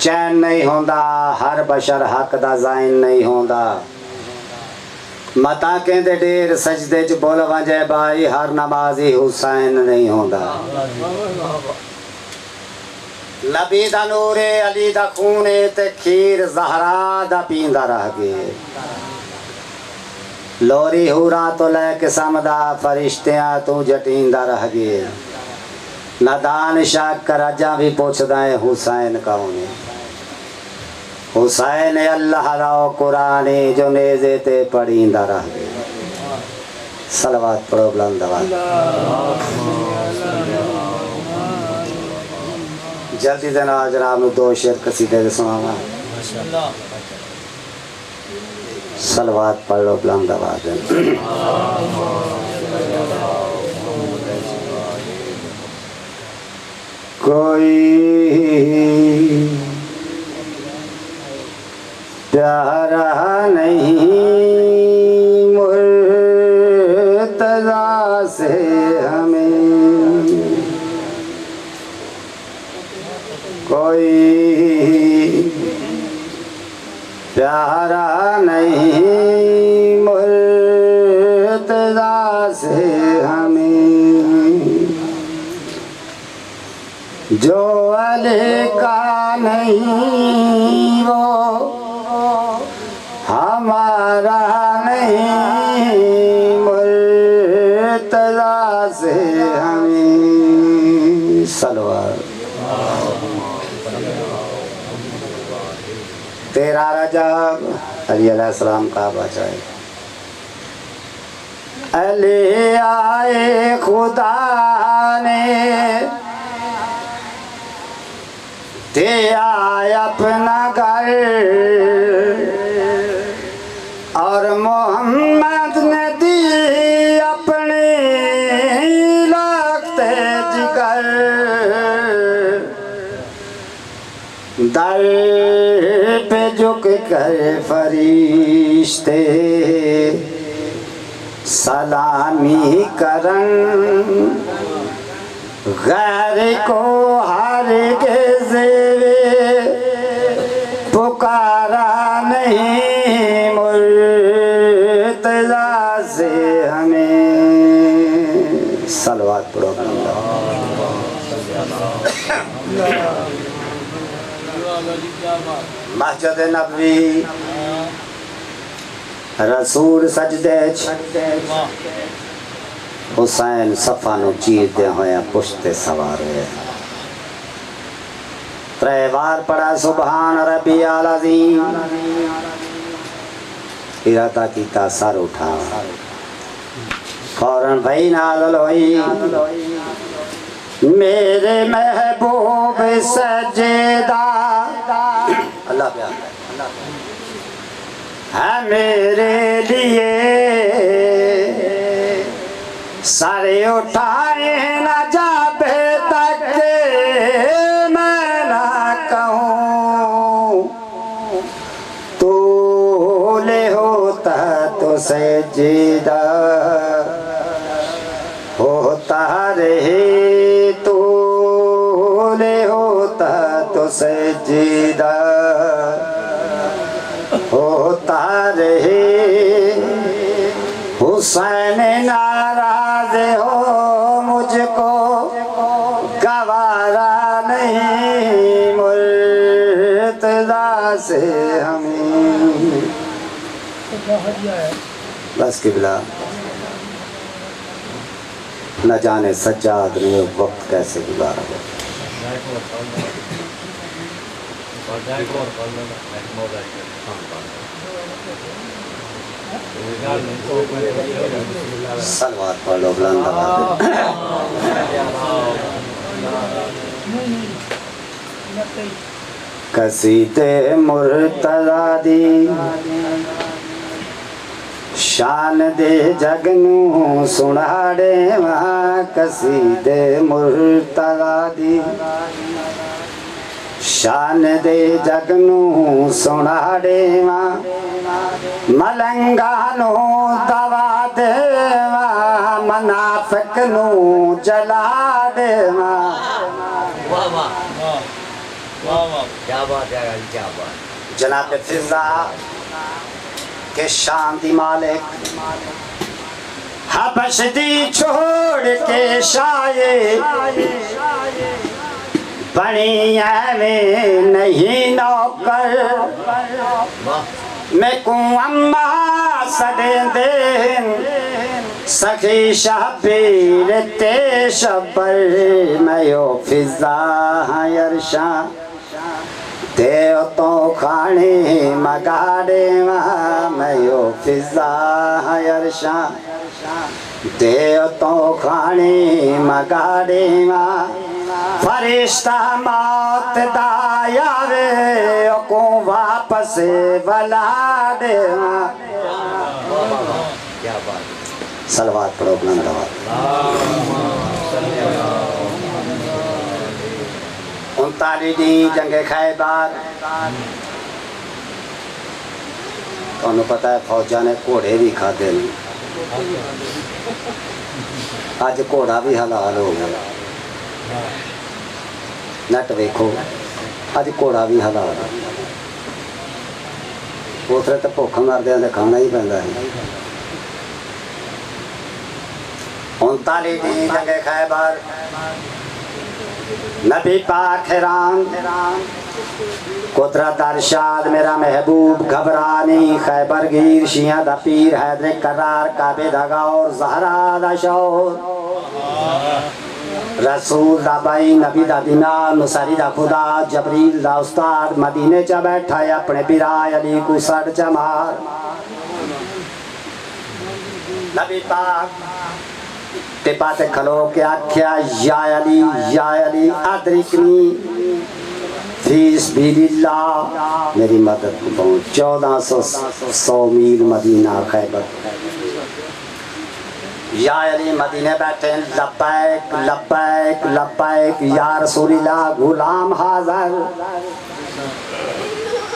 چین نہیں ہوندا ہر بشر حق دا زائن نہیں ہوندا متا کہندے ڈیر سجدے چ بول ونجے بائی ہر نمازی حسین نہیں ہوندا نبی دا نور علی دا خون تے کھیر زہرا دا پیندا رہ گئے لوری ہورا تو لے کے سمدا فرشتیاں تو جٹیندا رہ گئے ندان شاک کر اجا بھی پوچھدا ہے حسین کون ہے حسین اللہ راو قرآن جو نیزے تے پڑھیندا رہ گئے صلوات پڑھو بلند آواز جلدی دینا جناب نو دو شعر قصیدے دے سناواں صلوات پڑھ لو بلند آواز کوئی پیارا نہیں مرتضیٰ سے ہمیں کوئی پیارا نہیں مرتضیٰ سے ہمیں جو علی کا نہیں وہ ہمارا نہیں مرتضیٰ سے ہمیں صلوات تیرا رجب علی علیہ السلام کا بچائے علی آئے خدا نے دیا اپنا گھر اور محمد نے دی اپنی لگتے جگر در پہ جھک کر فرشتے سلامی کرن غیر کو ہرگز پکارا نہیں مرتضیٰ سے ہمیں صلوات پڑھو مسجد نبوی رسول سجدے حسین صفا نو چیر دے ہویا پشتے سوار ہوئے ترے بار پڑھا سبحان ربی العظیم ارادہ کیتا سر اٹھا فوراً بھائی نازل ہوئی میرے محبوب سجدہ اللہ پیار ہے میرے لیے سارے اٹھائے نہ جابے تک میں نہ کہوں تو لے ہوتا تو سجدہ ہوتا رہے تو لے ہوتا تو سجدہ ہوتا رہے حسین ناراض ہو مجھ کو گوارا نہیں مرتضیٰ سے ہمیں بس قبلہ نہ جانے سجاد نے وقت کیسے گزارا ہو صلوات پڑھ لو بلند آواز قصیدے مرتضیٰ دی شان دے جگ نو سناڑے وہاں قصیدے مرتضیٰ دی شان دے جگ نو سناڑے وہاں ملنگانو دوا دے وہاں منافق نو جلا دے وہاں کیا بات ہے غازی، کیا بات. جناب فضا کے شان دی مالک حبش دی چھوڑ کے شائے بنی میں نہیں نوکر میں کو اما سڑے دین سخی شبیر تے شبر میں یو فضا یرشاں دیو تو کھانے مگاڑے میں یو فضا یرشاں دیو تو کھانے مگاڑے فرشتہ موت دایا وے کو واپس بلا دے. صلوات پڑھو بلند آواز. 39 جنگ خیبر تمہیں پتہ ہے فوجاں نے گھوڑے بھی کھادے نہیں. اج گھوڑا بھی حلال ہو گیا. نٹ ویکھو اج گھوڑا بھی حلال ہے. اسلے تو بھوک مردیاں دے کھانا ہی پیندا ہے. 39 جنگ خیبر نبی پاک حیران قدرت ارشاد میرا محبوب گھبرانی خیبر گیر شیعہ دا پیر حیدر کرار کعبے دا غور زہرا دا شور رسول دا بائی نبی دا دینار نصری دا خدا جبریل دا استاد مدینے چا بیٹھا ہے اپنے برائے علی کو سڑ چمار. نبی پاک تے پاتے کھلو کے آکھیا یا علی ادرکنی فی سبیل اللہ میری مدد کو پہنچ. 1400 میل مدینہ خیبر. یا علی مدینے بیٹھے لبیک لبیک لبیک یا رسول اللہ غلام حاضر.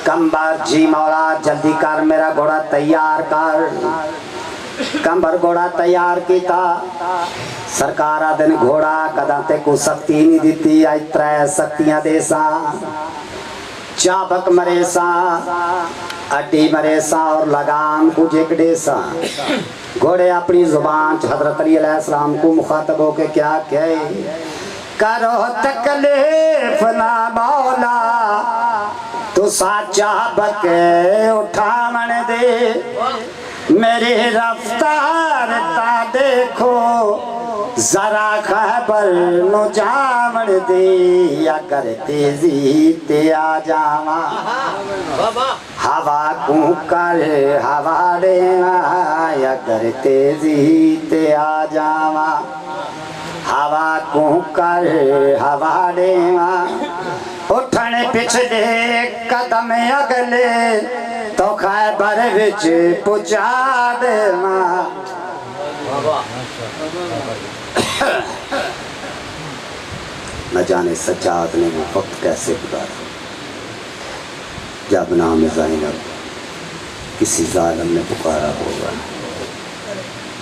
کمبر جی مولا جلدی کر میرا گھوڑا تیار کر. کمبر گھوڑا تیار کیتا. سرکار دن گھوڑا کداں تے کو سختی نہیں دیتی. آئی 3 سختیاں دے سا چابک مرے سا اڈی مرے سا اور لگام کو جکڑے سا. گھوڑے اپنی زبان حضرت علی علیہ السلام کو مخاطب ہو کے کیا کہے کرو تکلیف نہ مولا تو ساچا بکے اٹھامن دے میری رفتار تا دیکھو ذرا خیبر نو جامن دے اگر تیزی تے آ جاواں ہوا کو کر ہوا دے اگر تیزی تے آ جاواں ہوا کو کر ہوا دے اٹھن پچھلے قدم اگلے تو خیبر وچ پہنچا دیواں. نہ جانے سجاد نے وہ وقت کیسے گزارا جب نام زینب کسی ظالم نے پکارا ہوگا.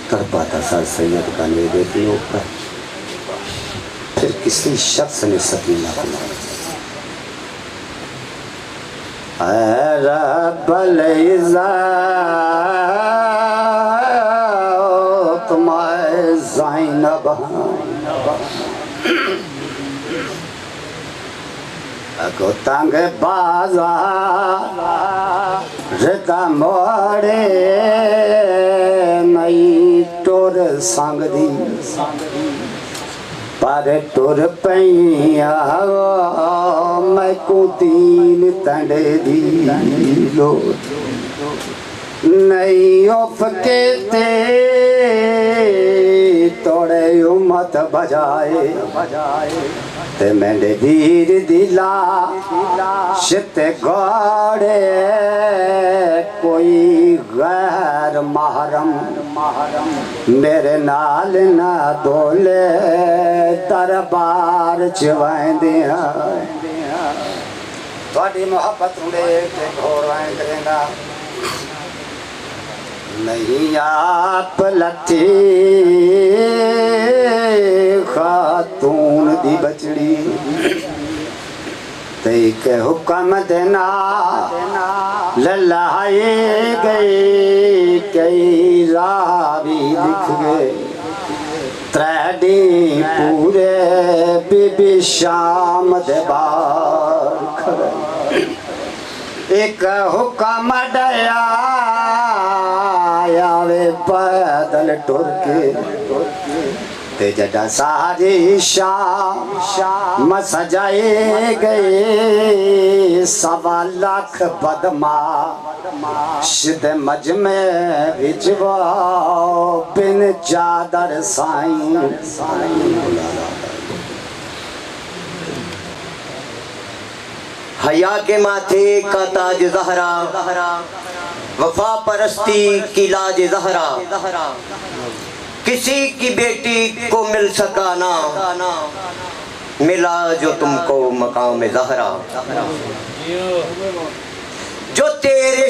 تڑپا تھا سر سید کا نیدے کے اوپر پھر کسی شخص نے سکینہ بنایا. اے رب العزت تمہیں زینب کو تنگ بازار ردا موڑے نئی ٹور سنگ دی پر ٹور پئیاں میں کو دین تنڈے دی لوٹ نہیں اف کے تے توڑے امت بجائے تے مینڈے دیر دلا شت گوڑے کوئی غیر محرم میرے نال نہ دولے دربار چوائیں دیا تھوڑی محبت روڑے تے گھوڑوائیں کریں گا نہیں آپ لٹھی خاتون دی بچڑی تے ایک حکم دینا للائی گئی کئی راوی لکھ گئے تریڈی پورے بی بی شام دے بار کھڑے ایک حکم ڈیا آوے پیدل ٹر کے تے جڑا ساری شام سجائے گئے 1.25 لاکھ بدماش دے مجمع وچ بن چادر سائیں حیا کے ماتھے کا تاج زہرا، وفا پرستی کی لاج زہرا، کسی کی بیٹی کو مل سکا نہ، ملا جو تم کو مقام زہرا، جو تیرے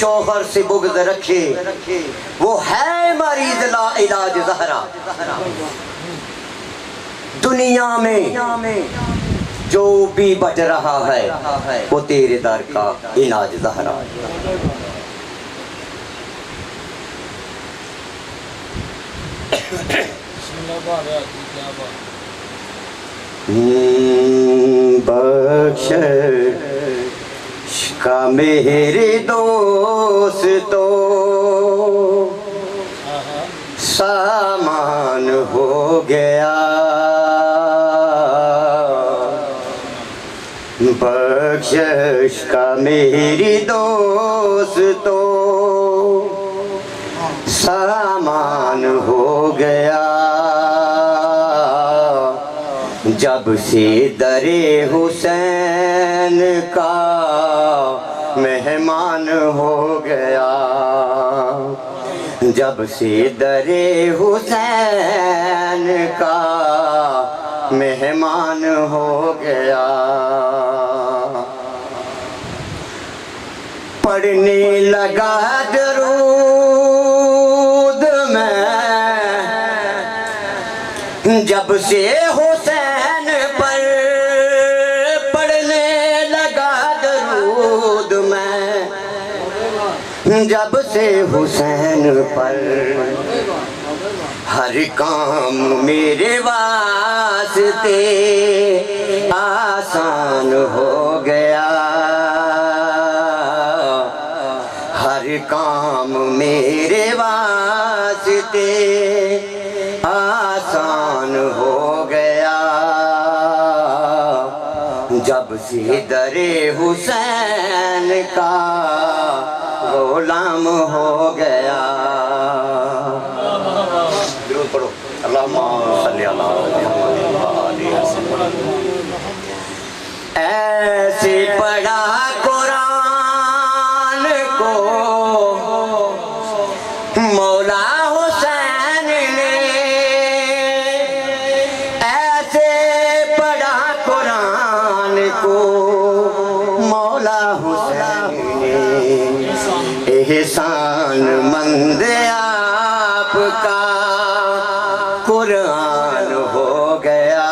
شوہر سے بغض رکھے وہ ہے مریض لا علاج زہرا، دنیا میں جو بھی بٹ رہا ہے وہ تیرے در کا علاج زہرا۔ بخشش کا میرے دوستو سامان ہو گیا، بخشش کا میری دوستو سامان ہو گیا، جب سے در حسین کا مہمان ہو گیا، جب سے در حسین کا مہمان ہو گیا، پڑھنے لگا درود میں جب سے حسین پر، پڑھنے لگا درود میں جب سے حسین پر، ہر کام میرے واسطے آسان ہو گیا، ہر کام میرے واسطے آسان ہو گیا، جب سے در حسین کا غلام ہو گیا۔ درود پڑھو، اللہم صلی علی محمد ایسے پڑھا قرآن کو مولا حسین نے، ایسے پڑھا قرآن کو مولا حسین نے، احسان مند آپ کا قرآن ہو گیا،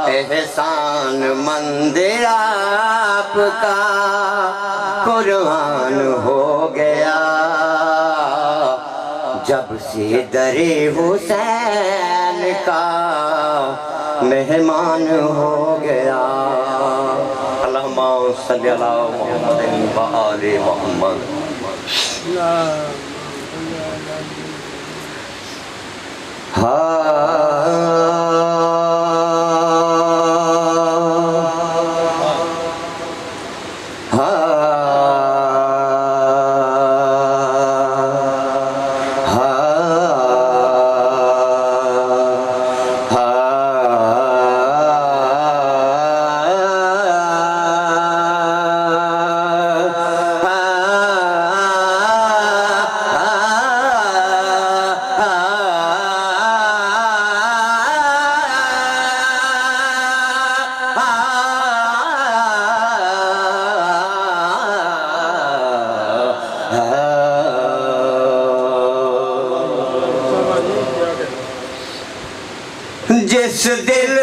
احسان مند آپ کا قرآن ہو گیا، جب سے در حسین کا مہمان ہو گیا۔ اللہم صلی علی محمد و آل محمد۔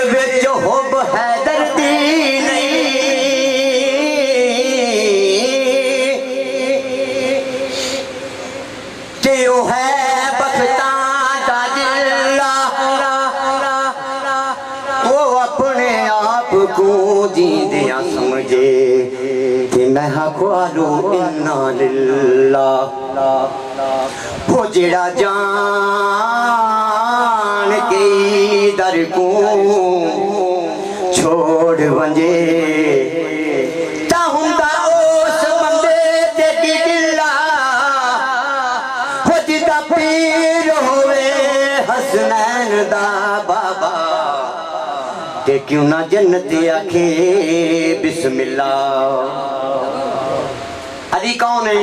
وچ حب حیدر دی نہیں تے او ہے بختاں دا جلا وہ اپنے آپ کو جیندیاں سمجھے کہ میں حقوالو انا للہ وہ جڑا جان کی در کو چھوڑ ونجے تا ہوندا اس بندے تے کی دلا ہو جدا پیر ہوئے حسنین دا بابا تے کیوں نہ جنت آکھے بسم اللہ علی کون ہے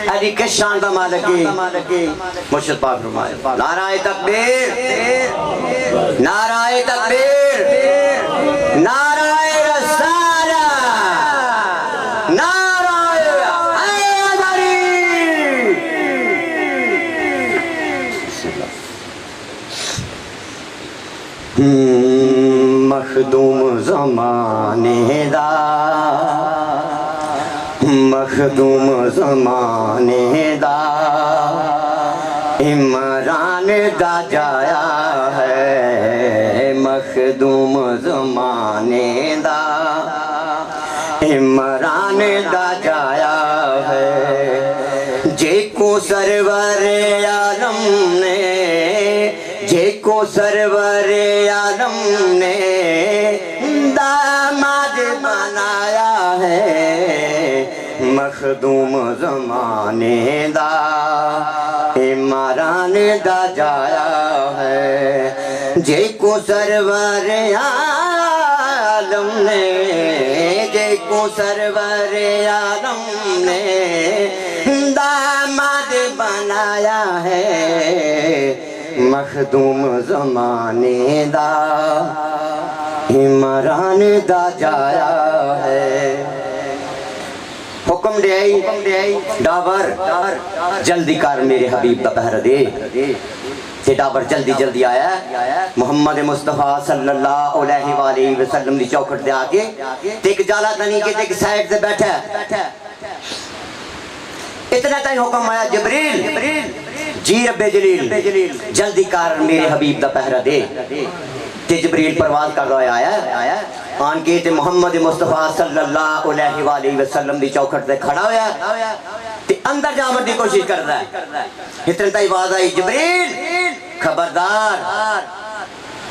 علی کس شان کا مالک ہے مرشد پاک فرمائے نعرہ تکبیر نعرہ تکبیر نعرہ رسالہ نعرہ حیدری مخدوم زمانے دا مخدوم زمانے دا عمران دا جایا ہے مخدوم زمانے دا عمران دا جایا ہے جے کو سرور عالم نے جے کو سرور عالم نے داماد بنایا ہے مخدوم زمانے دا عمران دا جایا ہے جے کو سرور عالم نے جے کو سرور عالم نے داماد بنایا ہے مخدوم زمانے دا عمران دا جایا ہے حکم دے آئی ڈابر جلدی کر میرے حبیب دا پہر دے تے ڈابر جلدی جلدی آیا محمد مصطفیٰ صلی اللہ علیہ وآلہ وسلم دی چوکھٹ دے آگے تے ایک جالا تنی کے تے ایک سائٹ سے بیٹھا اتنا تائی حکم آیا جبریل جی رب جلیل جلدی کر میرے حبیب دا پہر دے تے جبریل پرواز کر رہا آیا آن کے تے محمد مصطفیٰ صلی اللہ علیہ وآلہ وسلم دی چوکھٹ دے کھڑا ہویا تے اندر جامن دی کوشش کر رہا ہے اتنے تائی آواز آئی جبریل خبردار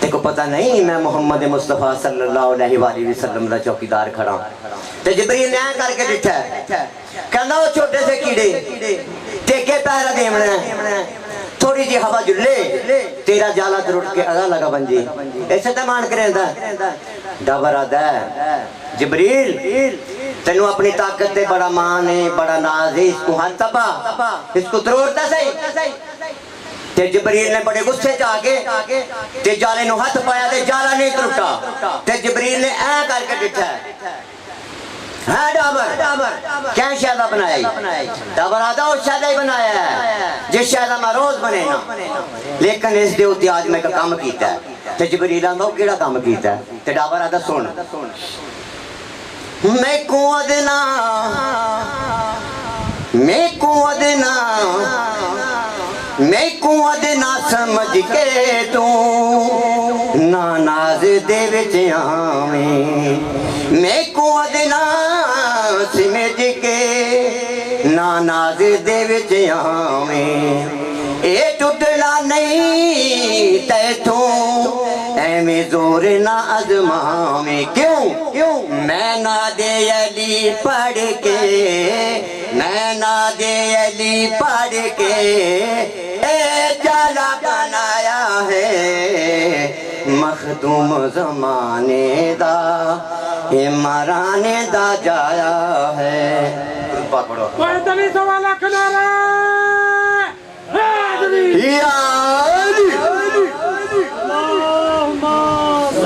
تے کو پتہ نہیں میں محمد مصطفیٰ صلی اللہ علیہ وآلہ وسلم دا چوکیدار کھڑا ہوں تے جبریل نے آن کر کے ڈٹھا ہے کہنا وہ چھوٹے سے کیڑے ٹیکے پہرہ دیمنا ہے تھوڑی جی ہوا جلے تیرا جالا ترٹ کے اگا لگا بنجی ایسے تا مان کریں دا ڈابر آدھا ہے جبریل تینوں اپنی طاقت تے بڑا مان ہے بڑا ناز ہے اس کو ہاتھ تپا اس کو تروڑتا صحیح تے جبریل نے بڑے غصے چاہے تے جالے نو ہاتھ پایا تے جالا نہیں ترٹا تے جبریل نے اے کر کے ڈٹھا ہے ہاں ڈابر کیا شہدہ بنایا ڈابر آدھا اور شہدہ ہی بنایا ہے جس شہدہ میں روز بنے نا لیکن اس دے ہوتی آج میں کا کام کیتا ہے تے جبریل آدھا کیڑا کام کیتا ہے تے ڈابر آدھا سن میں کو ادنا سمجھ کے تو ناناز دے وچ آویں میں کو ادنا سمجھ کے ناناز دے وچ آویں اے ٹوٹنا نہیں تے تو ایویں زور نہ ازماویں کیوں میں ناد علی پڑھ کے میں ناد علی پڑھ کے اے جالا بنایا ہے مخدوم زمانے دا عمران دا جایا ہے وَإِذَا سوال کنارا یا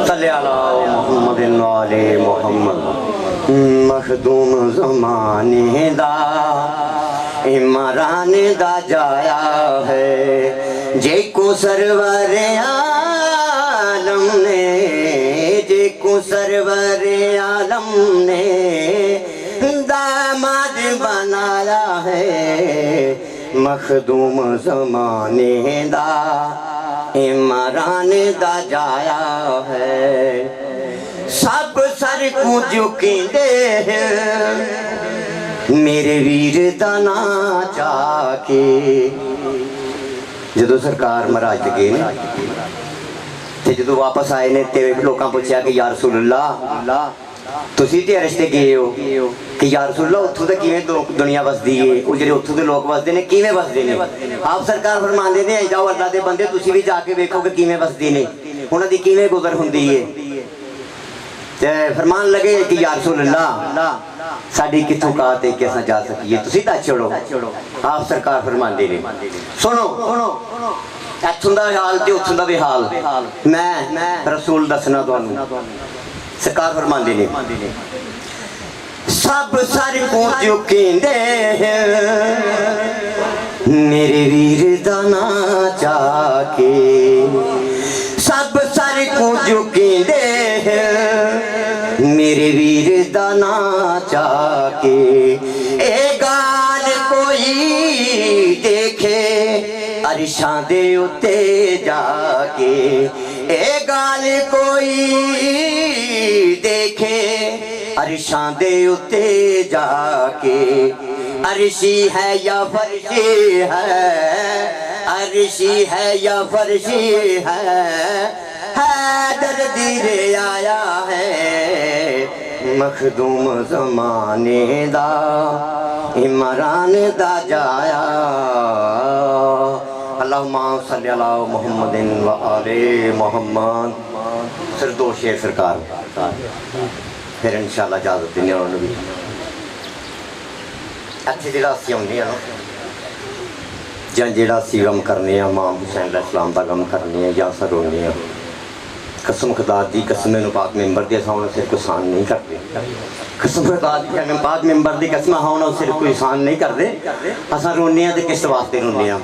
صلی اللہ محمد علی محمد مخدوم زمانے دا عمران دا جایا ہے جے کو سرور عالم نے کو سرور عالم نے داماد بنایا ہے، مخدوم زمانے دا عمران دا جایا ہے، سب سر کو جھکیندے میرے ویر دا نا چاہ کے۔ جدو سرکار مہاراج تے گئے نا تے جدو واپس آئے نے تے لوکاں پوچھیا کہ یا رسول اللہ تسی تے عرش تے گئے ہو کہ یا رسول اللہ اتھوں تے کیویں دنیا وسدی ہے، او جڑے اتھوں دے لوگ وسدے نے کیویں وسدے نے؟ آپ سرکار فرماندے نے جاؤ اللہ دے بندے تسی بھی جا کے ویکھو کہ کیویں وسدی نے، انہاں دی کیویں گزر ہوندی ہے۔ تے فرمان لگے کہ یا رسول اللہ ساڈی کتھوں کہات ہے کہ اساں جا سکیے، تسی دس چھوڑو۔ آپ سرکار فرماندے نے سنو اتھوں دا حال تے اتھوں دا بھی حال میں رسول دسنا تانوں۔ سرکار فرماندے نے سب سر کو جھکیندے میرے ویر دا نا چاہ کے، سب سر کو جھکیندے میرے ویر دا نا چاہ کے، اے گال کوئی دیکھے عرشاں دے اتے جا کے، اے گال کوئی دیکھے عرشاں دے اتے جا کے، عرشی ہے یا فرشی ہے، عرشی ہے یا فرشی ہے، حیدر دیر آیا ہے، مخدوم زمانے دا عمران دا جایا۔ اللہم صلی علی محمد و آل محمد۔ صرف دو شعر سرکار پھر انشاءاللہ اجازت دینے اور نبی اچھی جڑا سی ہوندی ہے نا جہاں جڑا سی غم کرنے ہیں امام حسین علیہ السلام دا غم کرنے ہیں یا سر ہونے ہیں، قسم خدا دی قسم پاک ممبر دی اساں انہوں صرف احسان نہیں کرتے، قسم خدا دی پاک ممبر دی قسم ہاں انہوں صرف احسان نہیں کرتے، اساں رونے ہیں تے کس واسطے رونے ہیں؟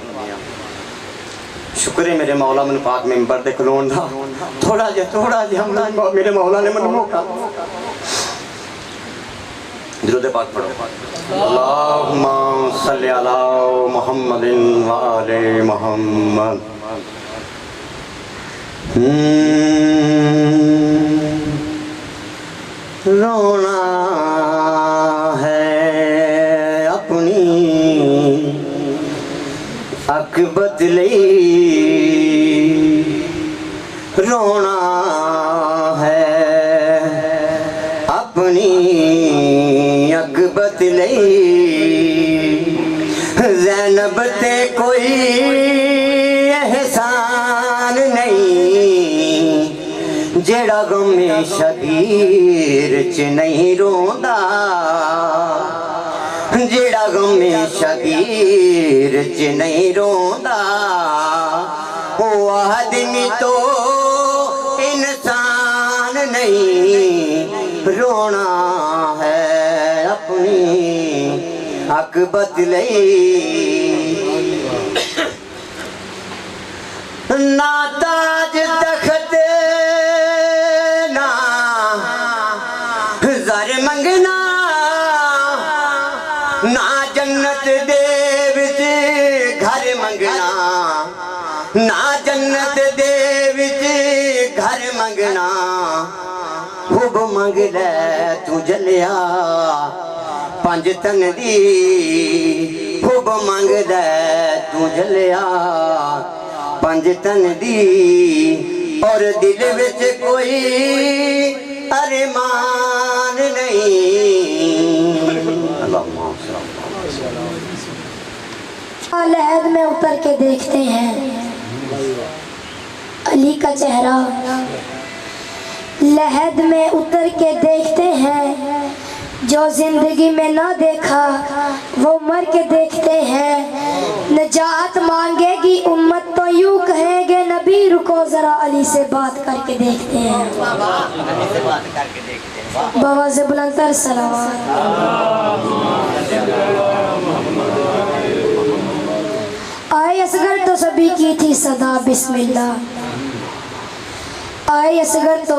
شکر ہے میرے مولا من پاک ممبر دے کلون دا تھوڑا جہا میرے مولا نے من موقع درود پاک پڑھو۔ اللہم صلی علی محمد و آل محمد۔ رونا ہے اپنی اک بدلی، رونا ہے اپنی اک بدلی، زینب تے کوئی احسان نہیں، جیڑا غم شبیر چ نہیں روندا، جیڑا غم شبیر چ نہیں روندا، وہ آدمی تو انسان نہیں، رونا ہے اپنی حق بدلی، نہ تاج تخت نہ زر منگنا، نہ جنت دے وچ گھر منگنا، نہ جنت دے وچ گھر منگنا، خوب منگ لے تو جلیا پنج تن دی، خوب منگ لے تو جلیا پنج تن دی، اور دل وچ کوئی ارمان نہیں۔ لحد میں اتر کے دیکھتے ہیں علی کا چہرہ، لحد میں اتر کے دیکھتے ہیں جو زندگی میں نہ دیکھا وہ مر کے دیکھتے ہیں، نجات مانگے گی امت تو یوں کہیں گے نبی رکو ذرا علی سے بات کر کے دیکھتے ہیں، بواز بلندر صلوات۔ آئے اصغر تو سبھی کی تھی صدا بسم اللہ، آئے اصغر تو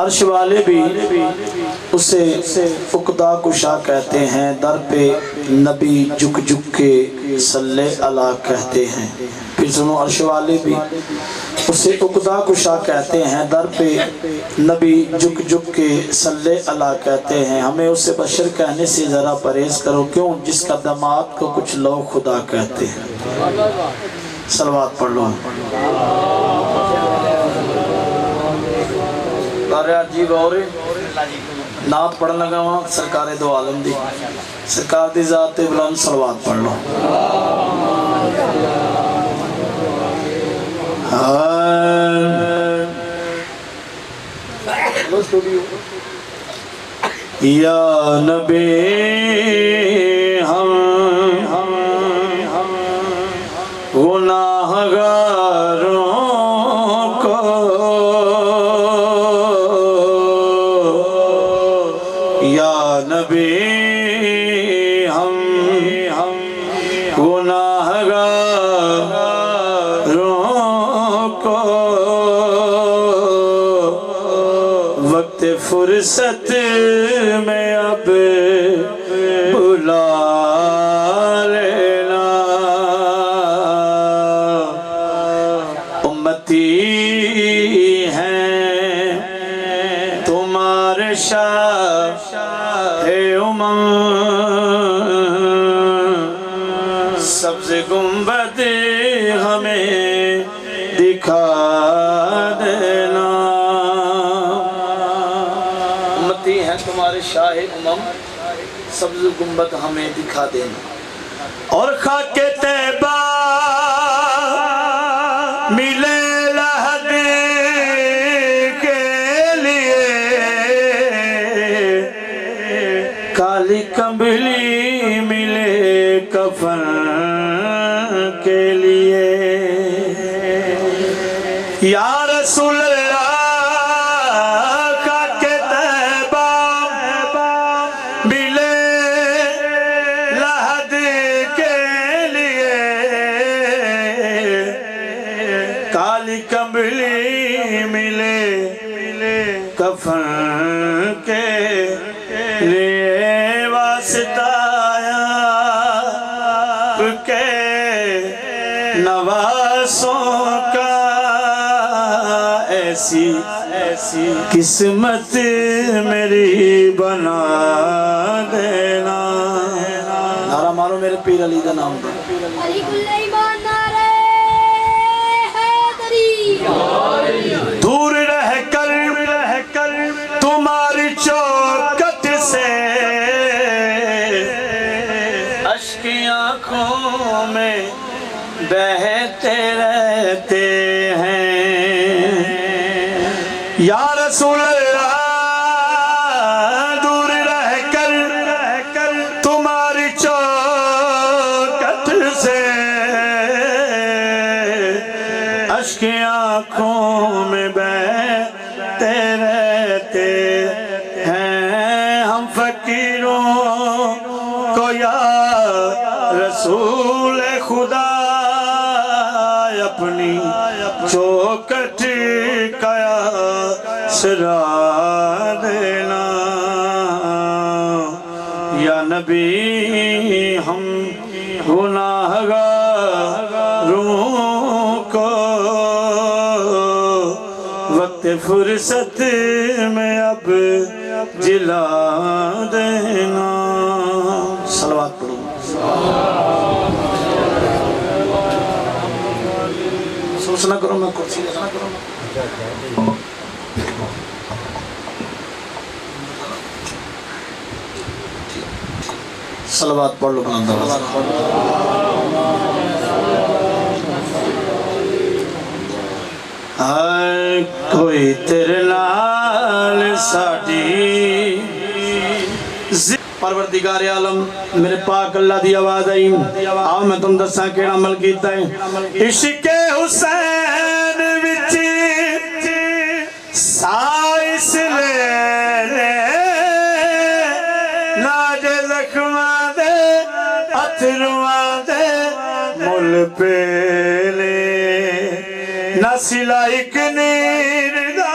عرش والے بھی اسے عقدہ کشا کہتے ہیں، در پہ نبی جھک جھک کے صلی اللہ کہتے ہیں۔ پھر سنو، عرش والے بھی اسے عقدہ کشا کہتے ہیں، در پہ نبی جھک جھک کے صلی اللہ کہتے ہیں۔ ہمیں اسے بشر کہنے سے ذرا پرہیز کرو، کیوں؟ جس کا دماد کو کچھ لوگ خدا کہتے ہیں۔ صلوات پڑھ لو۔ عجیب اور نعت پڑھن لگا وہاں سرکار دو عالم دی، سرکار دی ذات بلند، صلوات پڑھ لو۔ یا نبی ہم گناہگاروں کو یا نبی ہم گناہگاروں کو وقت فرصت میں اب بلا لینا، امتی ہیں تمہارے شاہ امم، سبز گنبد ہمیں دکھا دینا، امتی ہیں تمہارے شاہ امم، سبز گنبد ہمیں دکھا دینا۔ اور خاک طیبہ ملے لحد کے لیے، کالی کمبلی ملے کفن کے لیے، یا رسول اللہ خاک طیبہ ملے لحد کے لیے، کالی کمبلی ملے کفن کے لیے، واسطہ کے نواسوں کا ایسی قسمت میری بنا دینا۔ نعرہ مارو میرے پیر علی کا نام دے۔ علی کل ایمان نعرہ حیدری، دور رہ کر تمہاری چوکٹ سے اشک آنکھوں میں بہتے رہتے ہیں، یا رسول اللہ دور رہ کر تمہاری چوکٹ سے اشک آنکھوں میں بہتے رہتے ہیں، ہم فقیروں کو یا رسول خدا اپنی چوکٹ کا سرا دینا، یا نبی ہم گناہگاروں کو وقت فرصت میں اب جلا دینا۔ صلوات پڑھو۔ سوچ نہ کرو، میں کرسی نہ کروں۔ صلوات پڑھ لو بلند آواز۔ کوئی تیرے نال ساڈی پروردگار عالم میرے پاک اللہ دی آواز آئی، آؤ میں تم دساں کیڑا عمل کیتا ہے۔ عشق حسین وچ سائس لے ناج زخماں دے اتھرواں دے مل پیلے، نہ سلا ایک نیر دا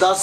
10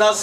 10।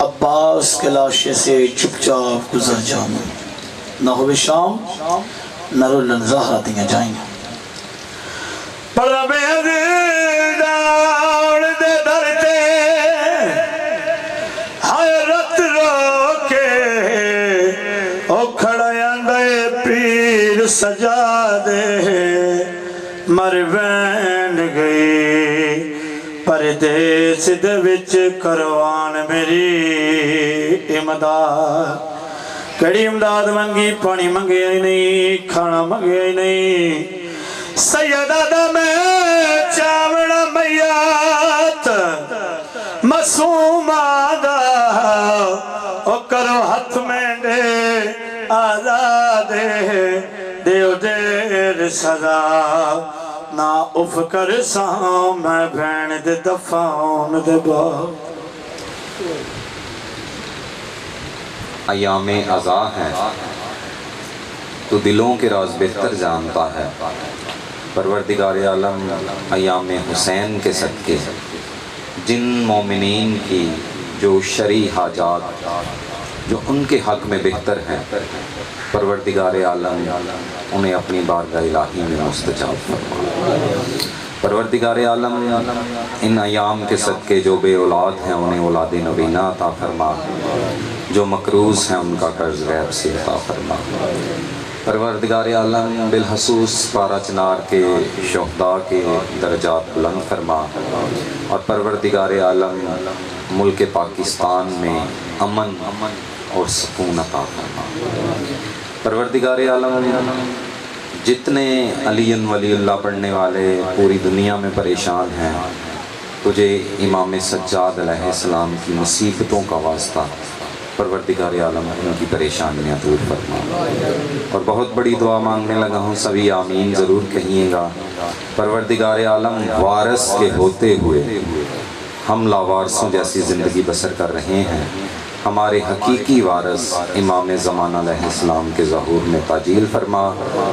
عباس کے لاشے سے چپ چاپ گزر جانا، نہ ہوئے شام نہ رولن زہرہ دیا جائیں گے۔ پڑھا میں ڈاڑ دے درتے حیرت رو کے او کھڑا اندے پیر سجا دے مر بین گئی پردیس دے وچ کروان میری امداد۔ کڑی امداد منگی، پانی منگے ہی نہیں، کھانا منگے ہی نہیں، سیدہ دا میں چاوڑا میات مسوم آدھا او کرو ہاتھ میں دے آزادے دیو دیر سزا نا اف کر ساں میں بین دے دفعون دے باپ۔ ایام ازاں ہیں تو دلوں کے راز بہتر جانتا ہے، پروردگار عالم ایام حسین کے صدقے جن مومنین کی جو شرعی حاجات جو ان کے حق میں بہتر ہیں، پروردگار عالم انہیں اپنی بارگاہ الہی میں مستجاب فرما۔ پروردگار عالم ان ایام کے صدقے جو بے اولاد ہیں انہیں اولاد نبینہ عطا فرما، جو مقروض ہیں ان کا قرض غیب سے عطا فرما۔ پروردگار عالم بالخصوص پارا چنار کے شہداء کے درجات بلند فرما، اور پروردگار عالم ملک پاکستان میں امن اور سکون عطا فرما۔ پروردگار عالم جتنے علی ولی اللہ پڑھنے والے پوری دنیا میں پریشان ہیں، تجھے امام سجاد علیہ السلام کی مصیبتوں کا واسطہ پروردگار عالم ان کی پریشانیاں دور فرما۔ اور بہت بڑی دعا مانگنے لگا ہوں، سبھی آمین ضرور کہیے گا۔ پروردگار عالم وارث کے ہوتے ہوئے ہم لاوارثوں جیسی زندگی بسر کر رہے ہیں، ہمارے حقیقی وارث امام زمانہ علیہ السلام کے ظہور میں تعجیل فرما۔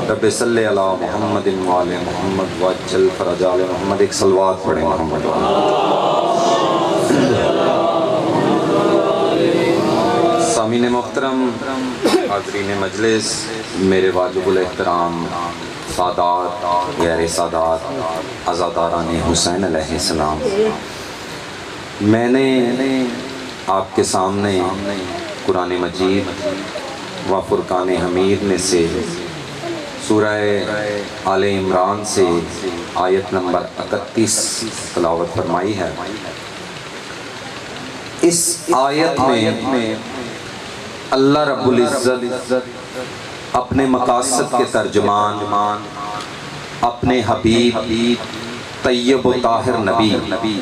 رب صلی علی محمد وآل محمد وعجل فرج آل محمد۔ ایک صلوات پڑھیں محمد سامعین محترم، حاضرین مجلس، میرے واجب الاحترام سادات، غیر سادات، عزاداران حسین علیہ السلام، میں نے آپ کے سامنے قرآن مجید و فرقان حمید میں سے سورہ آل عمران سے آیت نمبر 31 تلاوت فرمائی ہے۔ اس آیت میں اللہ رب العزت اپنے مقاصد کے ترجمان، اپنے حبیب طیب و طاہر نبی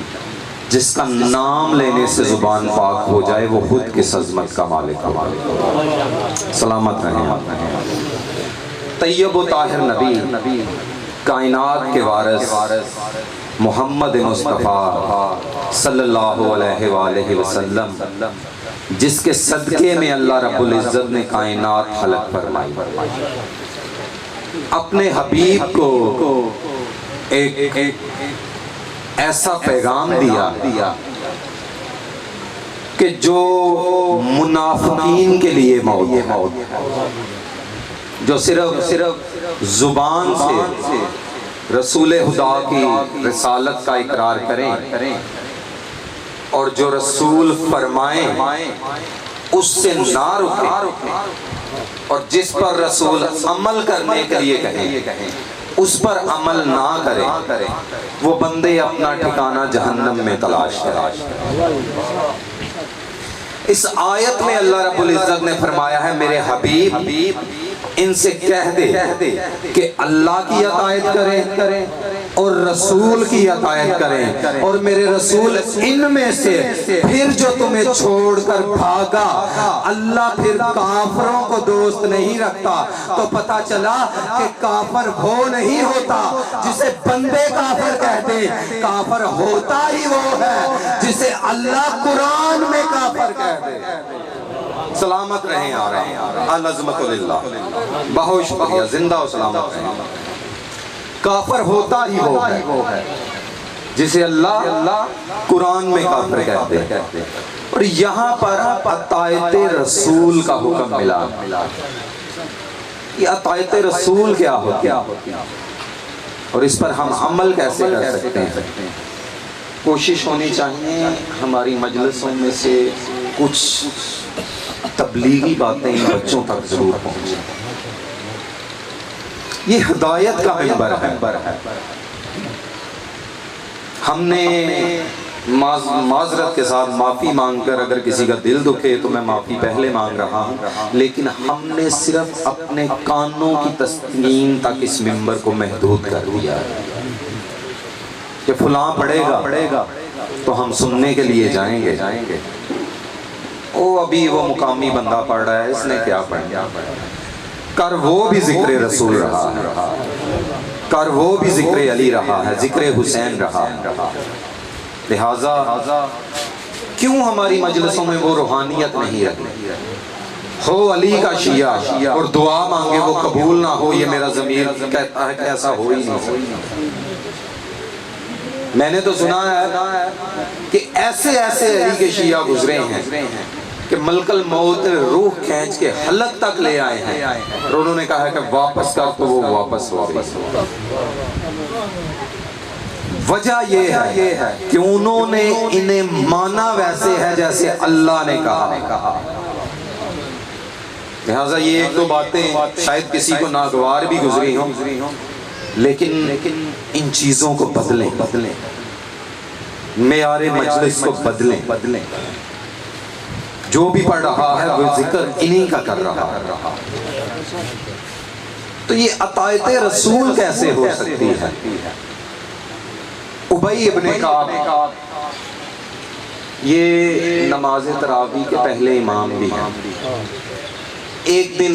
جس کا نام لینے سے زبان پاک ہو جائے وہ خود کس عظمت کا مالک ہے، سلامت رہیں آپ۔ طیب و طاہر نبی، کائنات کے وارث محمد مصطفیٰ صلی اللہ علیہ وآلہ وسلم، جس کے صدقے میں اللہ رب العزت نے کائنات خلق فرمائی، اپنے حبیب کو ایک ایسا پیغام دیا کہ جو منافقین کے لیے موت، جو صرف زبان سے رسول خدا کی رسالت کا اقرار کریں اور جو رسول فرمائیں اس سے نہ رکیں، اور جس پر رسول عمل کرنے کے لیے کہیں اس پر عمل نہ کریں، وہ بندے اپنا ٹھکانہ جہنم میں تلاش کریں۔ اس آیت میں اللہ رب العزت نے فرمایا ہے میرے حبیب ان سے کہہ دے کہ اللہ کی اطاعت کریں اور رسول کی اطاعت کریں، اور میرے رسول ان میں سے پھر جو تمہیں چھوڑ کر بھاگا، اللہ پھر کافروں کو دوست نہیں رکھتا۔ تو پتہ چلا کہ کافر وہ نہیں ہوتا جسے بندے کافر کہتے، کافر ہوتا ہی وہ ہے جسے اللہ قرآن میں کافر کہتے۔ سلامت رہیں آ رہے ہیں، العظمت للہ، بہت شکریہ، زندہ و سلامت رہیں۔ کافر ہوتا ہی وہ ہے جسے اللہ قرآن میں کافر کہتے ہیں۔ اور یہاں پر اطاعت رسول کا حکم ملا. یہ اطاعت رسول کیا ہوتی ہے اور اس پر ہم عمل کیسے کر سکتے ہیں؟ کوشش ہونی چاہیے ہماری مجلسوں میں سے کچھ تبلیغی باتیں بچوں تک ضرور پہنچیں. یہ ہدایت کا منبر ہے. ہم نے معذرت کے ساتھ معافی مانگ کر اگر کسی کا دل دکھے تو میں معافی پہلے مانگ رہا ہوں، لیکن ہم نے صرف اپنے کانوں کی تسکین تک اس منبر کو محدود کر دیا ہے کہ فلاں پڑھے گا تو ہم سننے کے لیے جائیں گے. ابھی وہ مقامی بندہ پڑھ رہا ہے، اس نے کیا پڑھا کر وہ بھی ذکر رسول رہا ہے، کر وہ بھی ذکر علی رہا ہے، ذکر حسین رہا ہے. لہٰذا کیوں ہماری مجلسوں میں وہ روحانیت نہیں رہتی؟ ہو علی کا شیعہ اور دعا مانگے وہ قبول نہ ہو، یہ میرا ضمیر کہتا ہے کہ ایسا ہو ہی نہیں. میں نے تو سنا ہے کہ ایسے علی کے شیعہ گزرے ہیں کہ ملک الموت روح کھینچ کے حلق تک لے آئے ہیں اور انہوں نے کہا کہ واپس کر تو وہ واپس ہو گئی. وجہ یہ ہے کہ انہوں نے انہیں مانا ویسے ہے جیسے اللہ نے کہا. لہٰذا یہ ایک دو باتیں شاید کسی کو ناگوار بھی گزری ہوں، لیکن ان چیزوں کو بدلیں، معیار مجلس کو بدلیں. جو بھی پڑھ رہا ہے وہ ذکر انہی کا کر رہا ہے. تو یہ اطاعت رسول کیسے ہو سکتی ہے؟ ابی ابن کعب یہ نماز تراویح کے پہلے امام بھی ہیں. ایک دن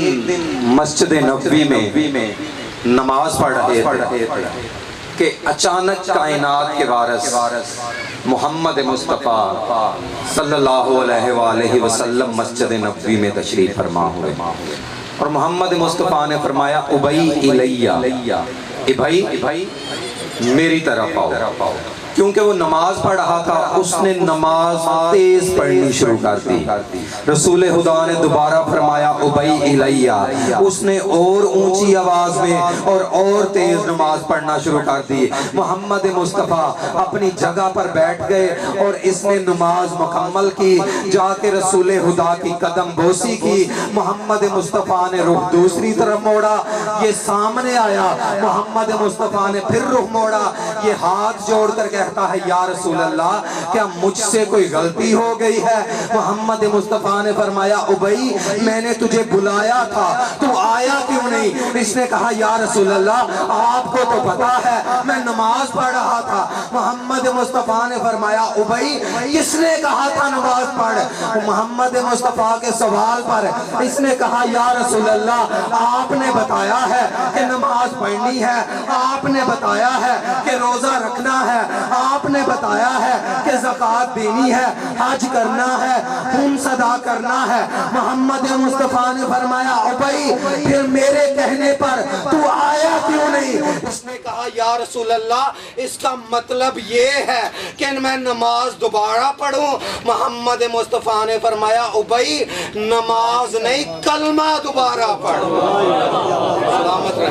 مسجد نبوی میں نماز پڑھ رہے تھے کہ اچانک کائنات کے وارث محمد مصطفیٰ صلی اللہ علیہ وآلہ وسلم مسجد نبوی میں تشریف فرما ہوئے اور محمد مصطفیٰ نے فرمایا ابی الیہ، ابی میری طرف آؤ. کیونکہ وہ نماز پڑھ رہا تھا، اس نے نماز تیز پڑھنی شروع کر دی. رسول خدا نے دوبارہ فرمایا ابی الیہ، اس نے اور اونچی آواز میں اور تیز نماز پڑھنا شروع کر دی. محمد مصطفیٰ اپنی جگہ پر بیٹھ گئے اور اس نے نماز مکمل کی. جا کے رسول خدا کی قدم بوسی کی. محمد مصطفیٰ نے رخ دوسری طرف موڑا، یہ سامنے آیا. محمد مصطفیٰ نے پھر رخ موڑا، یہ ہاتھ جوڑ کر کہتا ہے یا رسول اللہ کیا مجھ سے کوئی غلطی ہو گئی ہے؟ محمد مصطفیٰ نے فرمایا ابی میں نے تجھے بلایا تھا، تو آیا کیوں نہیں؟ اس نے کہا یا رسول اللہ آپ کو تو پتا ہے میں نماز پڑھ رہا تھا. محمد مصطفیٰ نے فرمایا ابی کس نے کہا تھا نماز پڑھ؟ محمد مصطفیٰ کے سوال پر اس نے کہا یا رسول اللہ آپ نے بتایا ہے کہ نماز پڑھنی ہے، آپ نے بتایا ہے کہ روزہ رکھنا ہے، آپ نے بتایا ہے کہ زکوٰۃ دینی ہے، حج کرنا ہے، خمس ادا کرنا ہے. محمد مصطفیٰ نے فرمایا ابی پھر میرے کہنے پر تو آیا کیوں نہیں؟ اس نے کہا یا رسول اللہ اس کا مطلب یہ ہے کہ میں نماز دوبارہ پڑھوں. محمد مصطفیٰ نے فرمایا ابی نماز نہیں کلمہ دوبارہ پڑھ. سلامت رہے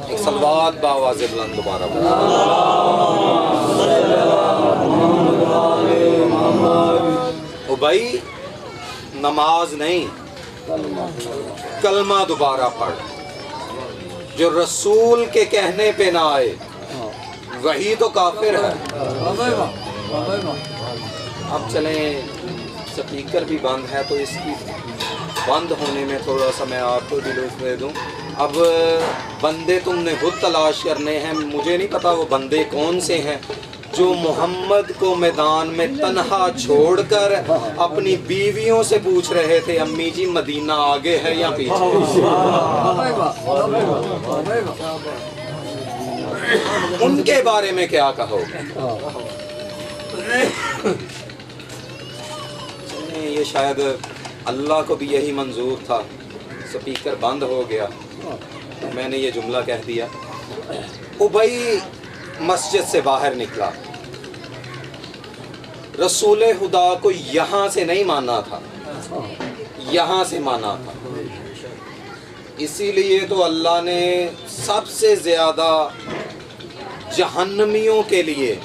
ایک صلوات باواز بلند دوبارہ ابی نماز نہیں کلمہ دوبارہ پڑھ. جو رسول کے کہنے پہ نہ آئے وہی تو کافر ہے. اب چلیں سپیکر بھی بند ہے تو اس کی بند ہونے میں تھوڑا سا میں آپ کو دلوس دے دوں. اب بندے تم نے خود تلاش کرنے ہیں. مجھے نہیں پتا وہ بندے کون سے ہیں جو محمد کو میدان میں تنہا چھوڑ کر اپنی بیویوں سے پوچھ رہے تھے امی جی مدینہ آگے ہے یا پیچھے. ان کے بارے میں کیا کہو گے؟ یہ شاید اللہ کو بھی یہی منظور تھا. سپیکر بند ہو گیا، میں نے یہ جملہ کہہ دیا. ابی مسجد سے باہر نکلا رسول خدا کو یہاں سے نہیں مانا تھا، یہاں سے مانا تھا۔ اسی لیے تو اللہ نے سب سے زیادہ جہنمیوں کے لیے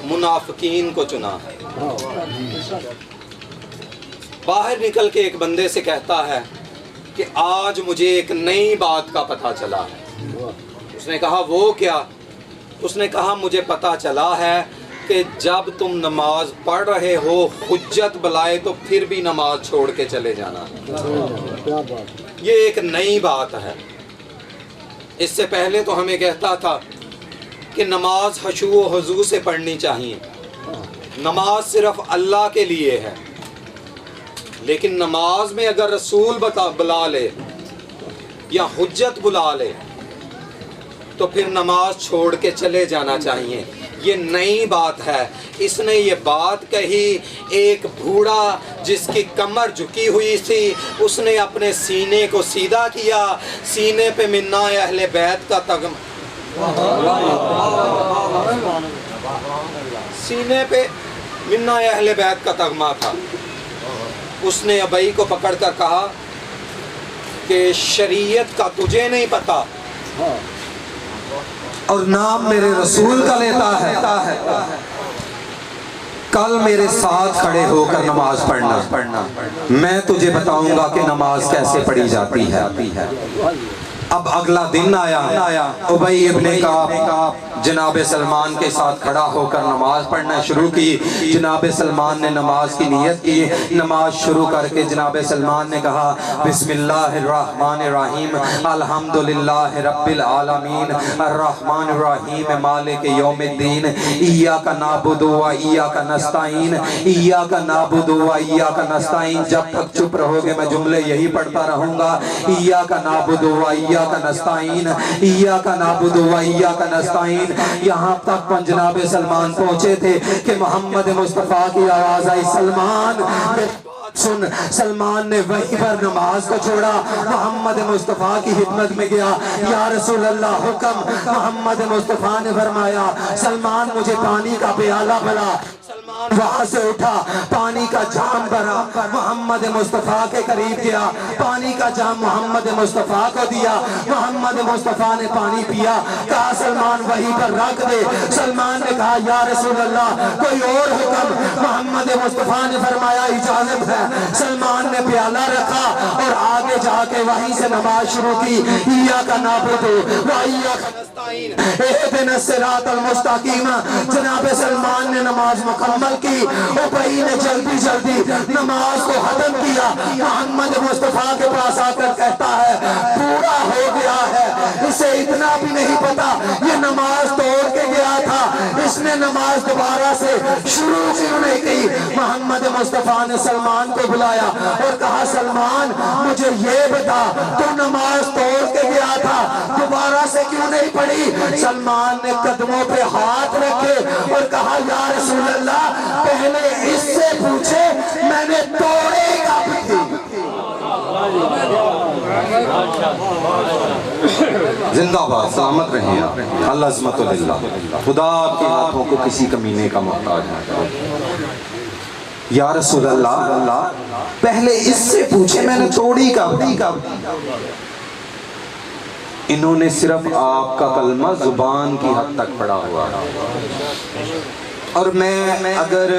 منافقین کو چنا ہے۔ باہر نکل کے ایک بندے سے کہتا ہے کہ آج مجھے ایک نئی بات کا پتہ چلا ہے۔ اس نے کہا وہ کیا؟ اس نے کہا مجھے پتہ چلا ہے کہ جب تم نماز پڑھ رہے ہو حجت بلائے تو پھر بھی نماز چھوڑ کے چلے جانا۔ یہ ایک نئی بات ہے۔ اس سے پہلے تو ہمیں کہتا تھا کہ نماز خشوع و خضوع سے پڑھنی چاہیے، نماز صرف اللہ کے لیے ہے، لیکن نماز میں اگر رسول بلا لے یا حجت بلا لے تو پھر نماز چھوڑ کے چلے جانا چاہیے۔ یہ نئی بات ہے۔ اس نے یہ بات کہی، ایک بوڑھا جس کی کمر جھکی ہوئی تھی اس نے اپنے سینے کو سیدھا کیا، سینے پہ منا اہل بیت کا تغمہ، سینے پہ منا اہل بیت کا تغمہ تھا۔ اس نے ابئی کو پکڑ کر کہا کہ شریعت کا تجھے نہیں پتا اور نام میرے رسول کا لیتا ہے، کل میرے ساتھ کھڑے ہو کر نماز پڑھنا، میں تجھے بتاؤں گا کہ نماز کیسے پڑھی جاتی ہے۔ اب اگلا دن آیا، ابی ابن کعب جناب سلمان کے ساتھ کھڑا ہو کر نماز پڑھنا شروع کی۔ جناب سلمان نے نماز کی نیت کی، نماز شروع کر کے جناب سلمان نے کہا بسم اللہ الرحمن الرحیم الحمدللہ رب العالمین الرحمن الرحیم مالک یوم الدین ایاک نعبد و ایاک نستعین ایاک نعبد و ایاک نستعین۔ جب تک چپ رہو گے میں جملے یہی پڑھتا رہوں گا، ایاک نعبد و ایاک نستعین ایاک نعبد و ایاک نستعین۔ یہاں تک جناب سلمان پہنچے تھے کہ محمد مصطفیٰ کی آواز آئی، سلمان سن۔ سلمان نے وہیں پر نماز کو چھوڑا، محمد مصطفیٰ کی خدمت میں گیا، یا رسول اللہ حکم۔ محمد مصطفیٰ نے فرمایا سلمان مجھے پانی کا پیالہ بلا۔ سلمان وہاں سے اٹھا، پانی کا جام بھرا، محمد مصطفیٰ کے قریب گیا، پانی کا جام محمد مصطفیٰ کو دیا۔ محمد مصطفیٰ نے پانی پیا، کہا سلمان وہیں پر رکھ دے۔ سلمان نے کہا یا رسول اللہ کوئی اور حکم؟ محمد مصطفیٰ نے فرمایا اجازت ہے۔ سلمان نے پیالہ رکھا اور آگے جا کے وہیں سے نماز شروع کی، ایاک نعبد و ایاک نستعین اہدنا الصراط المستقیم۔ جناب سلمان نے نماز مکمل کی، ابئی نے جلدی نماز کو ختم کیا۔ محمد مصطفیٰ کے پاس آ کر کہتا ہے پورا ہو گیا ہے، اسے اتنا بھی نہیں پتا یہ نماز توڑ کے گیا تھا، اس نے نماز دوبارہ سے شروع کیوں نہیں کی؟ محمد مصطفیٰ نے سلمان کو بلایا اور کہا سلمان مجھے یہ بتا تو نماز توڑ کے گیا تھا دوبارہ سے کیوں نہیں پڑھی؟ سلمان نے قدموں پہ ہاتھ رکھے اور کہا یا رسول اللہ پہلے اس سے پوچھے میں نے توڑے کب تھی۔ زندہ باد، سلامت رہیں آپ، اللہ عظمت للہ۔ خدا آپ کے ہاتھوں کو کسی کمینے کا محتاج ہے۔ یا رسول اللہ پہلے اس سے پوچھے میں نے توڑی کب؟ انہوں نے صرف آپ کا کلمہ زبان کی حد تک پڑھا ہوا، اور میں اگر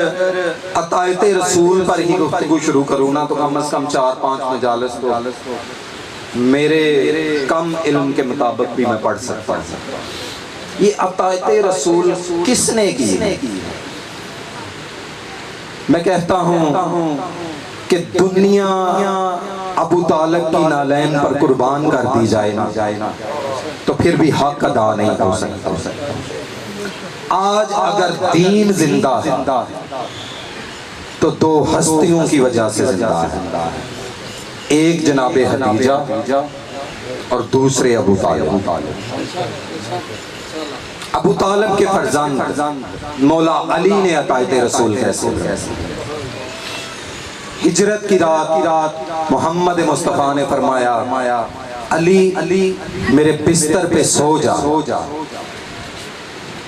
عطائت رسول پر ہی گفتگو شروع کروں نا تو کم از کم 4-5 مجالس کو میرے کم علم کے مطابق بھی میں پڑھ سکتا ہوں۔ یہ عطائت رسول کس نے کی؟ میں کہتا ہوں کہ دنیا ابو طالب کی نالین پر قربان کر دی جائے نا تو پھر بھی حق ادا نہیں ہو سکتا۔ آج اگر دین زندہ ہے تو 2 ہستیوں کی وجہ سے زندہ ہے، ایک جناب خدیجہ اور دوسرے ابو طالب۔ ابو طالب کے فرزند مولا علی نے عطائت رسول کیسے؟ ہجرت کی رات محمد مصطفیٰ نے فرمایا علی میرے بستر پہ سو جا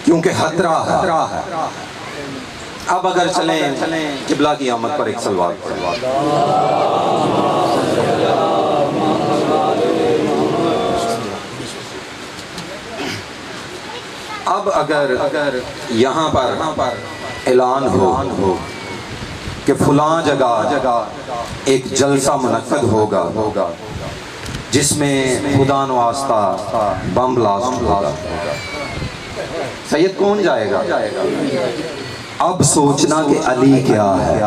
کیونکہ خطرہ ہے۔ اب اگر چلیں قبلہ کی آمد پر ایک صلوات پڑھیں۔ اب اگر یہاں پر اعلان ہو کہ فلاں جگہ ایک جلسہ منعقد ہوگا جس میں خدا نواسطہ بم بلاسٹ ہوگا، سید کون جائے گا؟ اب سوچنا کہ علی کیا ہے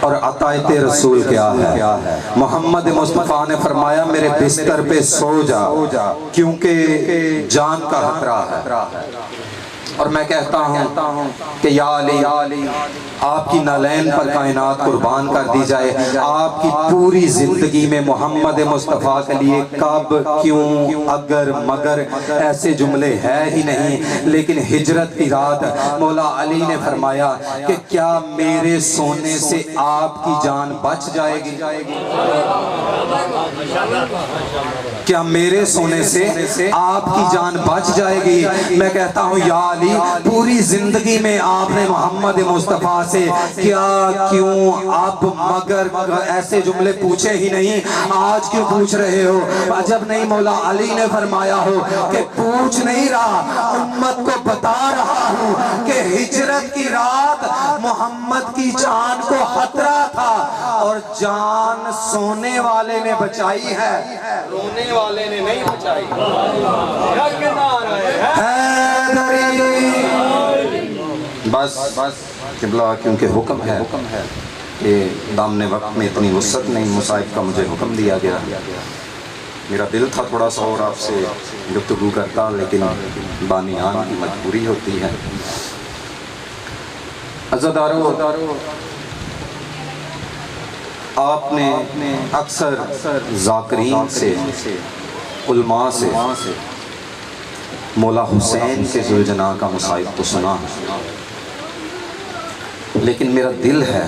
اور عطائت رسول کیا ہے۔ محمد مصطفیٰ نے فرمایا میرے بستر پہ سو جا کیونکہ جان کا خطرہ ہے، اور میں کہتا ہوں کہ یا علی آپ کی نالین پر کائنات قربان کر دی جائے، آپ کی پوری زندگی میں محمد مصطفیٰ کے لیے کب، کیوں، اگر، مگر ایسے جملے ہے ہی نہیں، لیکن ہجرت کی رات مولا علی نے فرمایا کہ کیا میرے سونے سے آپ کی جان بچ جائے گی؟ کیا میرے سونے سے آپ کی جان بچ جائے گی؟ میں کہتا ہوں یا علی پوری زندگی میں آپ نے محمد مصطفیٰ سے کیا، کیوں، اب، مگر ایسے جملے پوچھے ہی نہیں، آج کیوں پوچھ رہے ہو؟ عجب نہیں مولا علی نے فرمایا ہو کہ پوچھ نہیں رہا، امت کو بتا رہا ہوں کہ ہجرت کی رات محمد کی جان کو خطرہ تھا، اور جان سونے والے نے بچائی ہے، رونے والے نے نہیں بچائی۔ بس قبلہ کیونکہ حکم ہے کہ دامن وقت میں اتنی وسعت نہیں، مصائب کا مجھے حکم دیا گیا، میرا دل تھا تھوڑا سا اور آپ سے گفتگو کرتا، لیکن بانیان کی مجبوری ہوتی ہے۔ عزادارو، آپ نے اکثر ذاکرین سے، علماء سے مولا حسین کے ذوالجناح کا مصائب تو سنا، لیکن میرا دل ہے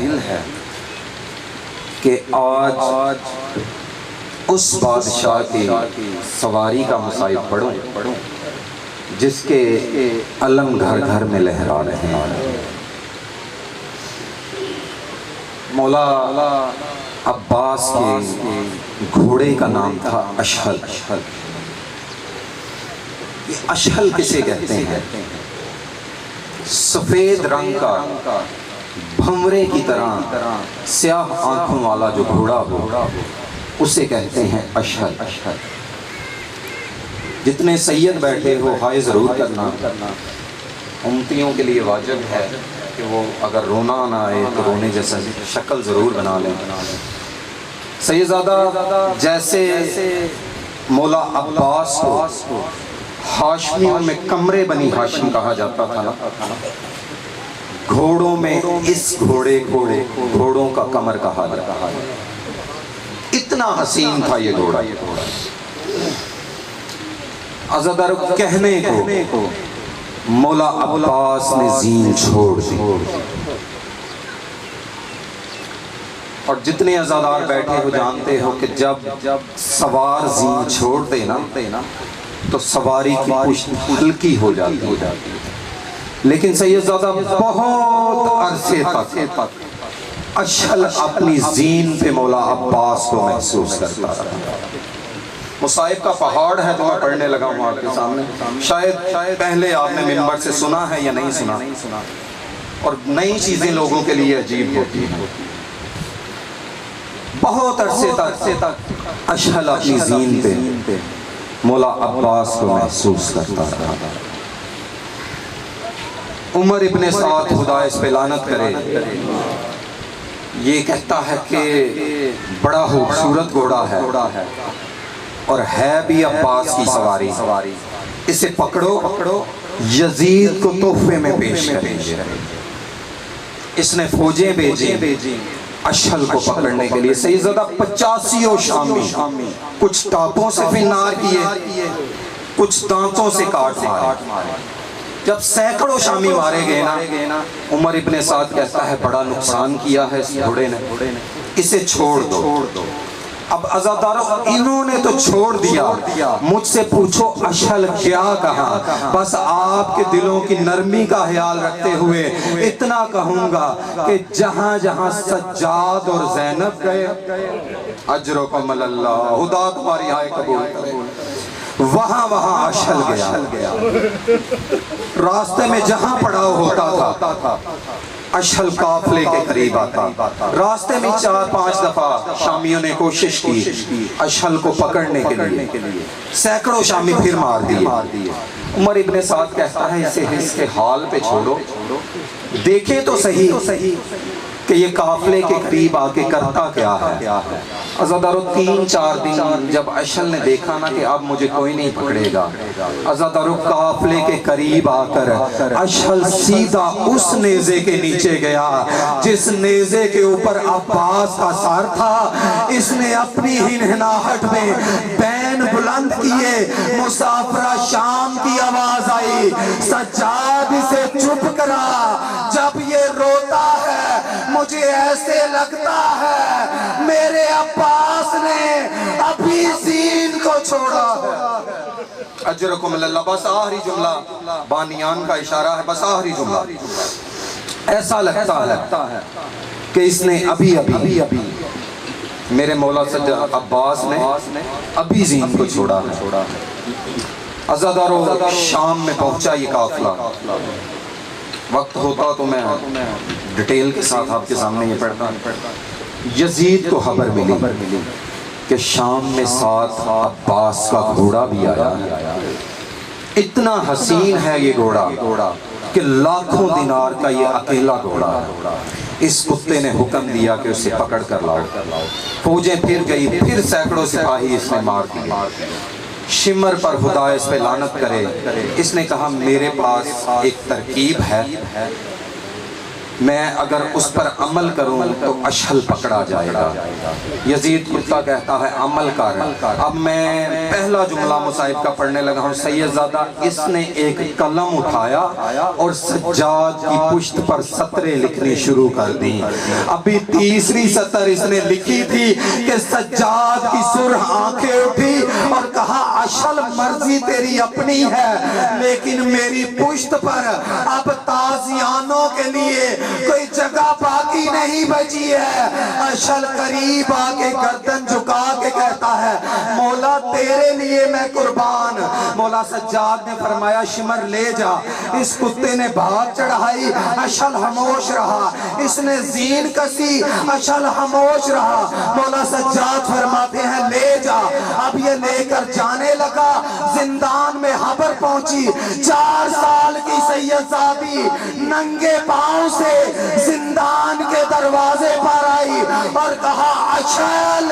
کہ آج اس بادشاہ کی سواری کا مصائب پڑھوں جس کے علم گھر گھر میں لہرا رہے ہیں۔ مولا عباس کے گھوڑے کا نام تھا اشہل۔ یہ اشہل کسے کہتے ہیں؟ سفید رنگ کا بھنورے کی طرح سیاہ آنکھوں والا جو گھوڑا ہو اسے کہتے ہیں اشہل۔ جتنے سید بیٹھے ہو ہائے ضرور کرنا، امتیوں کے لیے واجب ہے کہ وہ اگر رونا نہ آئے تو رونے جیسا شکل ضرور بنا لیں۔ سیدزادہ جیسے مولا عباس کو ہاشمیوں میں کمرے بنی ہاشم کہا جاتا تھا نا، گھوڑوں میں اس گھوڑے کو گھوڑوں کا کمر کہا جاتا ہے۔ اتنا حسین تھا یہ گھوڑا۔ عزادارو کہنے کو مولا عباس نے زین چھوڑ دی، اور جتنے عزادار بیٹھے ہو جانتے ہو کہ جب سوار زین چھوڑ دے نا تو سواری کی پشت ہلکی ہو جاتی ہے، لیکن سیدزادہ بہت عرصے تک اشہل اپنی زین پہ مولا عباس کو محسوس کرتا رہا۔ مصائب کا پہاڑ ہے تو میں پڑھنے لگا ہوں آپ کے سامنے، شاید پہلے آپ نے منبر سے سنا ہے یا نہیں سنا، اور نئی چیزیں لوگوں کے لیے عجیب ہوتی ہیں۔ بہت عرصے تک اشہل اپنی زین پہ مولا عباس کو محسوس کرتا رہا۔ عمر ابن سعد خدا اس پہ لعنت کرے، یہ کہتا ہے کہ بڑا خوبصورت گھوڑا ہے اور ہے بھی عباس کی سواری، اسے پکڑو یزید کو تحفے میں پیش کریں گے۔ اس نے فوجیں بھیجیں اشہل کو پکڑنے کے لیے۔ سیدزادہ 85 شامی کچھ ٹاپوں سے فنار کیے، کچھ دانتوں سے کاٹ مارے۔ جب سینکڑوں شامی مارے گئے نا، عمر ابن سعد کہتا ہے بڑا نقصان کیا ہے اس گھوڑے نے، اسے چھوڑ دو۔ اب عزاداروں انہوں نے تو چھوڑ دیا، مجھ سے پوچھو اشہل کیا کہا، بس آپ کے دلوں کی نرمی کا خیال رکھتے ہوئے اتنا کہوں گا کہ جہاں جہاں سجاد اور زینب گئے، اجرکم اللہ، خدا تمہاری آئے قبول کرے، وہاں وہاں اشہل گیا، راستے میں جہاں پڑاؤ ہوتا تھا اشہل قافلے کے قریب آتا، راستے میں 4-5 دفعہ شامیوں نے کوشش کی اشہل کو پکڑنے کے لیے، سینکڑوں شامی پھر مار دیے۔ عمر ابن سعد کہتا ہے اسے اس کے حال پہ چھوڑو، دیکھیں تو صحیح کہ یہ قافلے کے قریب آ کے کرتا کیا ہے۔ عزادارو 3-4 دن جب اشہل نے دیکھا نا کہ اب مجھے کوئی نہیں پکڑے گا، عزادارو قافلے کے قریب آ کر اشہل سیدھا اس نیزے کے نیچے گیا جس نیزے کے اوپر عباس کا سر تھا۔ اس نے اپنی ہنہناہٹ میں بین بلند کیے، مسافرہ شام کی آواز آئی، سجاد اسے چپ کرا، جب یہ روتا ہے مجھے ایسے لگتا ہے میرے عباس نے ابھی زین کو چھوڑا ہے۔ اجرکم اللہ، بس آخری جملہ، بانیان کا اشارہ ہے، بس آخری جملہ، ایسا لگتا ہے کہ اس نے ابھی میرے مولا سجاد عباس نے ابھی زین کو چھوڑا ہے۔ عزادارو شام میں پہنچا یہ قافلہ، وقت ہوتا تو میں ڈیٹیل کے ساتھ آپ کے سامنے یہ پڑھتا۔ یزید کو خبر ملی کہ شام میں ساتھ عباس کا گھوڑا بھی آیا، اتنا حسین ہے یہ گھوڑا کہ لاکھوں دینار کا یہ اکیلا گھوڑا ہے۔ اس کتے نے حکم دیا کہ اسے پکڑ کر لاؤ، فوجیں پھر گئی، پھر سینکڑوں سپاہی اس نے مار دی۔ شمر پر خدا اس پہ لعنت کرے، اس نے کہا میرے پاس ایک ترکیب ہے، میں اگر اس پر عمل کروں تو اشہل پکڑا جائے گا۔ یزید کتا کہتا ہے عمل کر۔ اب میں پہلا جملہ مصائب کا پڑھنے لگا ہوں، سید زادہ اس نے ایک قلم اٹھایا اور سجاد کی پشت پر سطریں لکھنی شروع کر دی۔ ابھی تیسری سطر اس نے لکھی تھی کہ سجاد کی سرخ آنکھیں اٹھی اور کہا اشہل مرضی تیری اپنی ہے، لیکن میری پشت پر اب تازیانوں کے لیے کوئی جگہ باقی نہیں بچی ہے۔ اشہل قریب آ کے گردن جھکا کے کہتا ہے مولا تیرے لیے میں قربان۔ مولا سجاد نے فرمایا شمر لے جا۔ اس کتے نے بھاگ چڑھائی، اشہل خاموش رہا، اس نے زین کسی، اشہل خاموش رہا۔ مولا سجاد فرماتے ہیں لے جا۔ اب یہ لے کر جانے لگا، زندان میں خبر پہنچی 4 سال کی سید زادی ننگے پاؤں سے زندان کے دروازے پر آئی اور کہا اشہل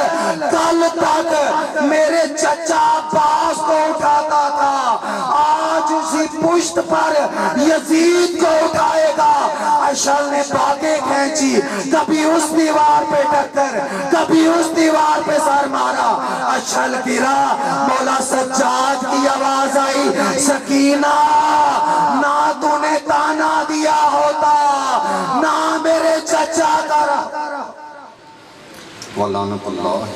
کل تک میرے چچا عباس کو اٹھاتا تھا، آج اسی پشت پر یزید کو اٹھائے گا۔ اشہل نے باتیں کھینچی، کبھی اس دیوار پہ ٹکر، کبھی اس دیوار پہ سر مارا، اشہل گرا۔ مولا سجاد کی آواز آئی سکینہ، نہ تو نے تانا دیا ہوتا، نہ میرے چچا کا رہا۔ وَلَعنَةُ اللَّهِ